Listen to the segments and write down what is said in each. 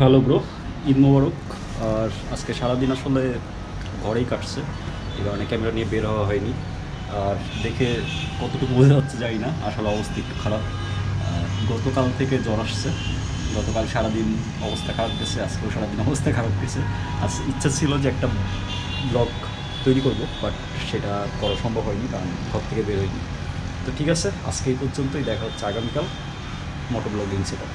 Hello bro, Eid মোবারক। আর আজকে সারাদিন আসলে ঘরেই কাটছে, এই কারণে ক্যামেরা নিয়ে বের হওয়া হয়নি। আর দেখে কতটুকু বোঝা যাচ্ছে জানি না, আসলে অবস্থা একটু খারাপ। গতকাল থেকে জ্বর আসছে, গতকাল সারাদিন অবস্থা খারাপ গেছে, আজকেও সারাদিন অবস্থা খারাপ গেছে। আজ ইচ্ছা ছিল যে একটা ব্লগ তৈরি করবো, বাট সেটা করা সম্ভব হয়নি কারণ ঘর থেকে বের হয়নি। তো ঠিক আছে, আজকে এই পর্যন্তই, দেখা হচ্ছে আগামীকাল মোটো ব্লগিং সেটা।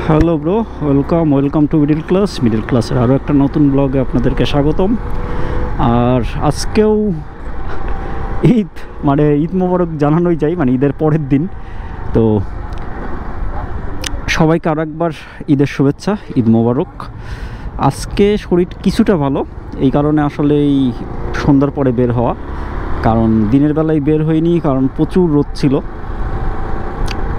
Hello bro, welcome to middle ক্লাসের আরও একটা নতুন ব্লগে আপনাদেরকে স্বাগতম। আর আজকেও ঈদ মোবারক জানানোই যায়, মানে ঈদের পরের দিন। তো সবাইকে আরও একবার ঈদের শুভেচ্ছা, ঈদ মোবারক। আজকে শরীর কিছুটা ভালো, এই কারণে আসলে এই সন্ধ্যার পরে বের হওয়া, কারণ দিনের বেলায় বের হয়নি, কারণ প্রচুর রোদ ছিল।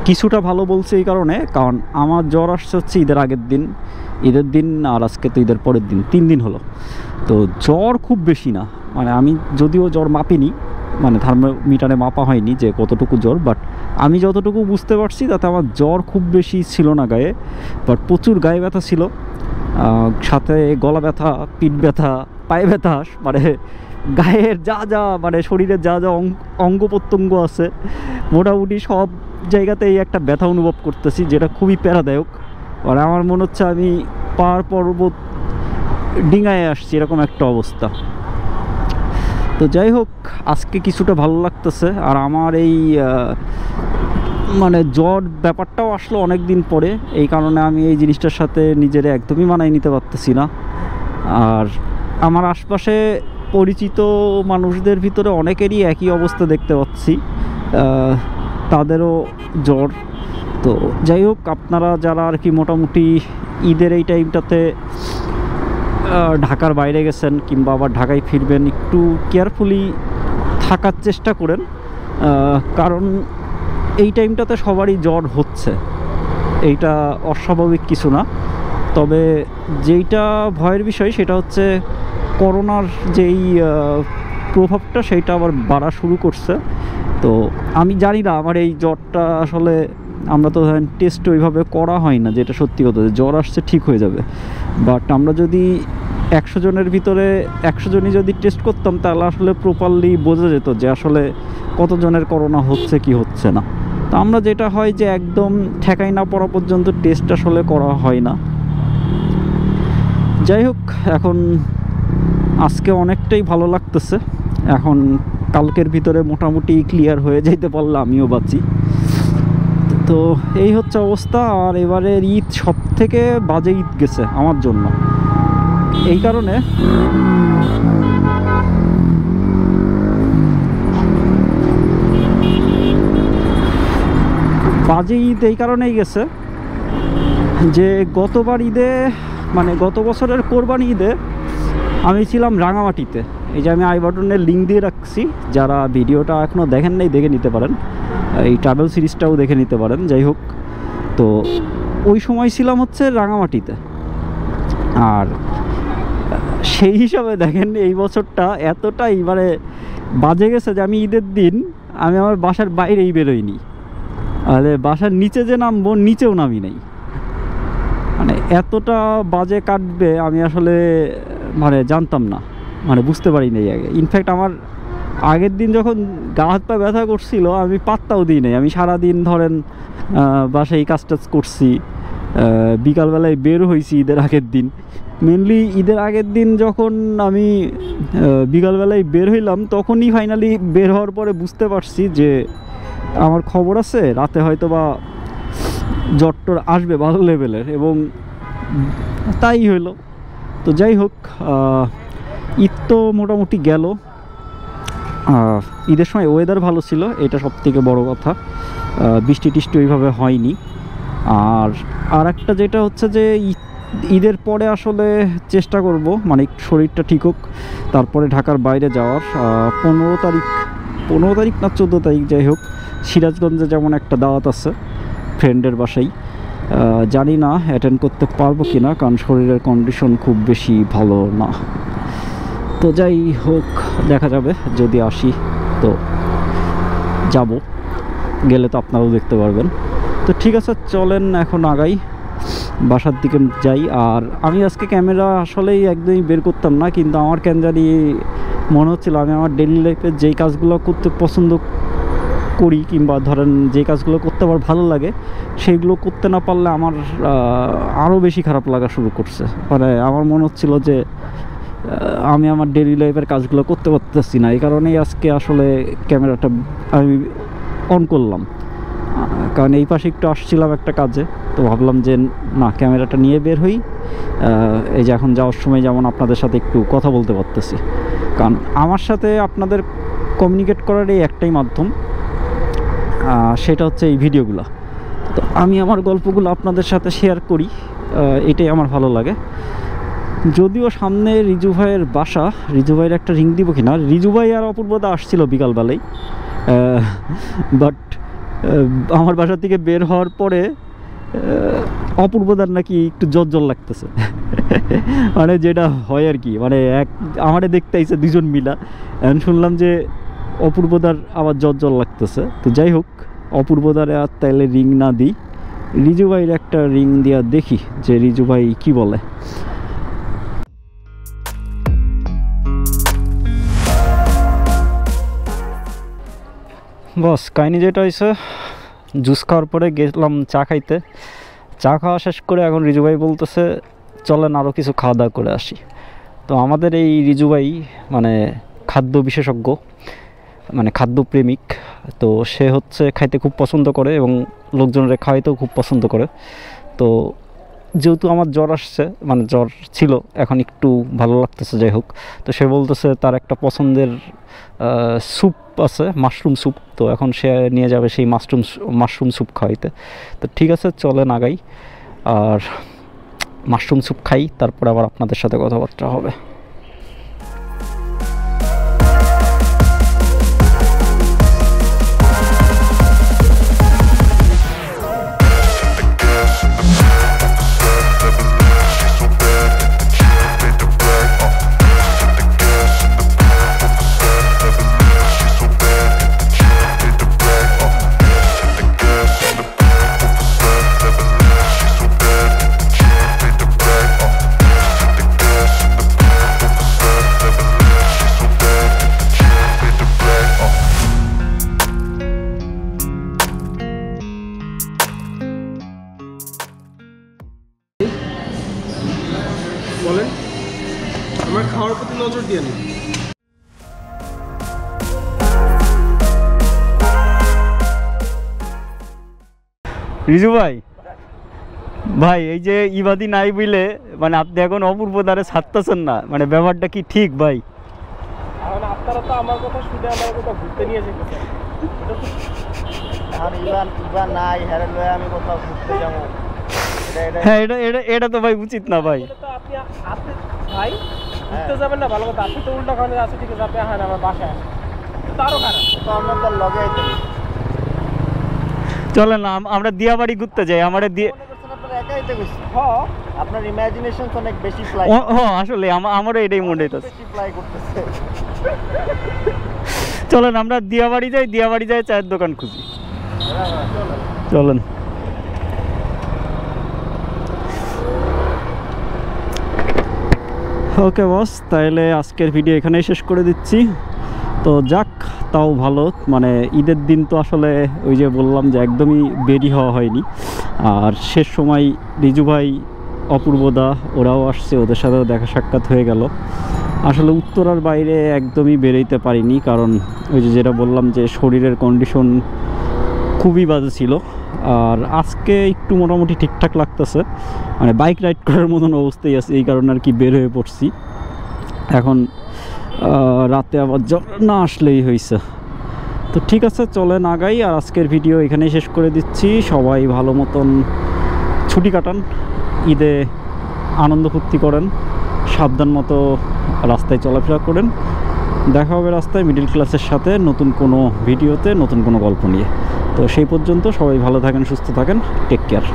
কিছুটা ভালো বলছে এই কারণে, কারণ আমার জ্বর আসছে হচ্ছে ঈদের দিন আর আজকে তো ঈদের পরের দিন, 3 দিন হলো। তো জ্বর খুব বেশি না, মানে আমি যদিও জ্বর মাপিনি, মানে থার্মোমিটারে মাপা হয়নি যে কতটুকু জ্বর, বাট আমি যতটুকু বুঝতে পারছি তাতে আমার জ্বর খুব বেশি ছিল না গায়ে, বাট প্রচুর গায়ে ব্যথা ছিল, সাথে গলা ব্যথা, পিঠ ব্যথা, পায়ে ব্যথা, মানে গায়ের মানে শরীরের যা অঙ্গ প্রত্যঙ্গ আছে মোটামুটি সব জায়গাতেই একটা ব্যথা অনুভব করতেছি, যেটা খুবই প্যারাদায়ক। আর আমার মনে হচ্ছে আমি পাহাড় পর্বত ডিঙায় আসছি, এরকম একটা অবস্থা। তো যাই হোক, আজকে কিছুটা ভালো লাগতেছে। আর আমার এই মানে জ্বর ব্যাপারটাও আসলো অনেক দিন পরে, এই কারণে আমি এই জিনিসটার সাথে নিজের একদমই মানায় নিতে পারতেছি না। আর আমার আশপাশে পরিচিত মানুষদের ভিতরে অনেকেরই একই অবস্থা দেখতে পাচ্ছি, তাদেরও জ্বর। তো যাই হোক, আপনারা যারা আর কি মোটামুটি ঈদের এই টাইমটাতে ঢাকার বাইরে গেছেন কিংবা আবার ঢাকায় ফিরবেন, একটু কেয়ারফুলি থাকার চেষ্টা করেন, কারণ এই টাইমটাতে সবারই জ্বর হচ্ছে, এইটা অস্বাভাবিক কিছু না। তবে যেইটা ভয়ের বিষয় সেটা হচ্ছে করোনার যেই প্রভাবটা, সেইটা আবার বাড়া শুরু করছে। তো আমি জানি না আমার এই জ্বরটা আসলে, আমরা তো ধরেন টেস্ট ওইভাবে করা হয় না, যেটা সত্যি কথা, জ্বর আসছে ঠিক হয়ে যাবে। বাট আমরা যদি 100 জনের ভিতরে 100 জনই যদি টেস্ট করতাম, তাহলে আসলে প্রপারলি বোঝা যেত যে আসলে কতজনের করোনা হচ্ছে কি হচ্ছে না। তো আমরা যেটা হয় যে একদম ঠেকাই না পড়া পর্যন্ত টেস্ট আসলে করা হয় না। যাই হোক, এখন আজকে অনেকটাই ভালো লাগতেছে। এখন কালকের ভিতরে মোটামুটি ক্লিয়ার হয়ে যাইতে পারলে আমিও বাঁচি। তো এই হচ্ছে অবস্থা। আর এবারের ঈদ সব থেকে বাজে ঈদ গেছে আমার জন্য, এই কারণে বাজে ঈদ এই কারণেই গেছে যে গতবার ঈদে, মানে গত বছরের কোরবানি ঈদে আমি ছিলাম রাঙামাটিতে। এই যে আমি আই বাটনের লিঙ্ক দিয়ে রাখছি, যারা ভিডিওটা এখনও দেখেন নাই দেখে নিতে পারেন, এই ট্রাভেল সিরিজটাও দেখে নিতে পারেন। যাই হোক, তো ওই সময় ছিলাম হচ্ছে রাঙামাটিতে। আর সেই হিসাবে দেখেন এই বছরটা এতটাই মানে বাজে গেছে যে আমি ঈদের দিন আমি আমার বাসার বাইরেই বেরোইনি, আর বাসার নিচে যে নামবো নিচেও নামি নাই। মানে এতটা বাজে কাটবে আমি আসলে মানে জানতাম না, মানে বুঝতে পারিনি আগে। ইনফ্যাক্ট আমার আগের দিন যখন গা হাত পা ব্যথা করছিল আমি পাত্তাও দিই নাই, আমি সারাদিন ধরেন বাসায় কাজ টাজ করছি, বিকালবেলায় বের হয়েছি ঈদের আগের দিন। মেনলি ঈদের আগের দিন যখন আমি বিকালবেলায় বের হইলাম, তখনই ফাইনালি বের হওয়ার পরে বুঝতে পারছি যে আমার খবর আছে, রাতে হয়তো বা জ্বরটর আসবে ভালো লেভেলের, এবং তাই হইলো। তো যাই হোক, ঈদ তো মোটামুটি গেল। ঈদের সময় ওয়েদার ভালো ছিল, এটা সবথেকে বড় কথা, বৃষ্টি টিষ্টি ওইভাবে হয়নি। আর একটা যেটা হচ্ছে যে ঈদের পরে আসলে চেষ্টা করব, মানে শরীরটা ঠিক হোক, তারপরে ঢাকার বাইরে যাওয়ার। 15 তারিখ না 14 তারিখ, যাই হোক, সিরাজগঞ্জে যেমন একটা দাওয়াত আছে ফ্রেন্ডের বাসায়, জানি না অ্যাটেন্ড করতে পারবো কি না, কারণ শরীরের কন্ডিশন খুব বেশি ভালো না। তো যাই হোক, দেখা যাবে, যদি আসি তো যাব, গেলে তো আপনারাও দেখতে পারবেন। তো ঠিক আছে, চলেন এখন আগাই, বাসার দিকে যাই। আর আমি আজকে ক্যামেরা আসলেই একদমই বের করতাম না, কিন্তু আমার কেন জানি মনে হচ্ছিল আমি আমার ডেইলি লাইফে যেই কাজগুলো করতে পছন্দ করি, কিংবা ধরেন যে কাজগুলো করতে আমার ভালো লাগে, সেইগুলো করতে না পারলে আমার আরও বেশি খারাপ লাগা শুরু করছে। মানে আমার মনে হচ্ছিল যে আমি আমার ডেইলি লাইফের কাজগুলো করতে পারতেছি না। এই কারণেই আজকে আসলে ক্যামেরাটা আমি অন করলাম, কারণ এই পাশে একটু আসছিলাম একটা কাজে, তো ভাবলাম যে না, ক্যামেরাটা নিয়ে বের হই। এই যে এখন যাওয়ার সময় যেমন আপনাদের সাথে একটু কথা বলতে পারতেছি, কারণ আমার সাথে আপনাদের কমিউনিকেট করার এই একটাই মাধ্যম, সেটা হচ্ছে এই ভিডিওগুলো। তো আমি আমার গল্পগুলো আপনাদের সাথে শেয়ার করি, এটাই আমার ভালো লাগে। যদিও সামনে রিজু ভাইয়ের বাসা, রিজু ভাইয়ের একটা রিং দিব কিনা, রিজু ভাই আর অপূর্বদা আসছিল বিকালবেলায়, বাট আমার বাসা থেকে বের হওয়ার পরে অপূর্বদার নাকি একটু জ্বর লাগতেছে। মানে যেটা হয় আর কি, মানে আমারে দেখতে আইছে দুজন মিলা, এখন শুনলাম যে অপূর্বদার আবার জ্বর লাগতেছে। তো যাই হোক, অপূর্বদারে আর তাইলে রিং না দিই, রিজু ভাইয়ের একটা রিং দিয়া দেখি যে রিজু ভাই কি বলে। বস কাহিনি যেটা হয়েছে, জুস খাওয়ার পরে গেলাম চা খাইতে, চা খাওয়া শেষ করে এখন রিজু ভাই বলতেছে চলেন আরও কিছু খাওয়া দাওয়া করে আসি। তো আমাদের এই রিজু ভাই মানে খাদ্য বিশেষজ্ঞ, মানে খাদ্যপ্রেমিক। তো সে হচ্ছে খাইতে খুব পছন্দ করে এবং লোকজনের খাওয়াইতেও খুব পছন্দ করে। তো যেহেতু আমার জ্বর আসছে, মানে জ্বর ছিল, এখন একটু ভালো লাগতেছে, যাই হোক। তো সে বলতেছে তার একটা পছন্দের স্যুপ আছে, মাশরুম স্যুপ, তো এখন সে নিয়ে যাবে সেই মাশরুম স্যুপ খাওয়াইতে। তো ঠিক আছে, চলেন আগাই আর মাশরুম স্যুপ খাই, তারপর আবার আপনাদের সাথে কথাবার্তা হবে। বলেন, আমার খাওয়ার প্রতি নজর দিয়ে নিন। রিজু ভাই, ভাই এই যে ইবাদি নাই বুঝলে, মানে আপনি এখন অপূর্বদারে ছাড়তেছেন না, মানে ব্যাপারটা কি ঠিক ভাই? এখন আপনারা তো আমার কথা শুনে আমার কথা ঘুরতে নিয়ে যেতেছেন, আর ইবা নাই হেরে লয়ে আমি কোথাও ঘুরতে যাবো, হ্যাঁ এটা তো ভাই উচিত না ভাই। আপনি ভাই ঘুরতে যাবেন না, ভালো কথা। আপনি তো উল্টা খানে আছে, ঠিক আছে, আপনি হ্যাঁ আমার বাসায় তারও খারাপ, তো আপনাদের লগে আইতে চলেন না আমরা দিয়াবাড়ি ঘুরতে যাই। আমার দিয়ে আপনার ইমাজিনেশন অনেক বেশি ফ্লাই। আসলে আমারও এটাই মনে হইতেছে, বেশি ফ্লাই করতেছে। চলেন আমরা দিয়াবাড়ি যাই চায়ের দোকান খুঁজি, চলেন। ওকে বস, তাহলে আজকের ভিডিও এখানেই শেষ করে দিচ্ছি। তো যাক, তাও ভালো, মানে ঈদের দিন তো আসলে ওই যে বললাম যে একদমই বেরি হওয়া হয়নি। আর শেষ সময় রিজু ভাই, অপূর্বদা ওরাও আসছে, ওদের সাথেও দেখা সাক্ষাৎ হয়ে গেল। আসলে উত্তরার বাইরে একদমই বেরোইতে পারিনি, কারণ ওই যে যেটা বললাম যে শরীরের কন্ডিশন খুবই বাজে ছিল। আর আজকে একটু মোটামুটি ঠিকঠাক লাগতেছে, মানে বাইক রাইড করার মতন অবস্থায় আছে, এই কারণে আর কি বের হয়ে পড়ছি। এখন রাতে আবার জ্বর না আসলেই হয়েছে। তো ঠিক আছে, চলেন আগাই। আর আজকের ভিডিও এখানেই শেষ করে দিচ্ছি। সবাই ভালো মতন ছুটি কাটান, ঈদে আনন্দ ফুর্তি করেন, সাবধান মতো রাস্তায় চলাফেরা করেন। দেখা হবে রাস্তায় মিডল ক্লাসের সাথে নতুন কোনো ভিডিওতে, নতুন কোনো গল্প নিয়ে। তো সেই পর্যন্ত সবাই ভালো থাকেন, সুস্থ থাকেন, টেক কেয়ার।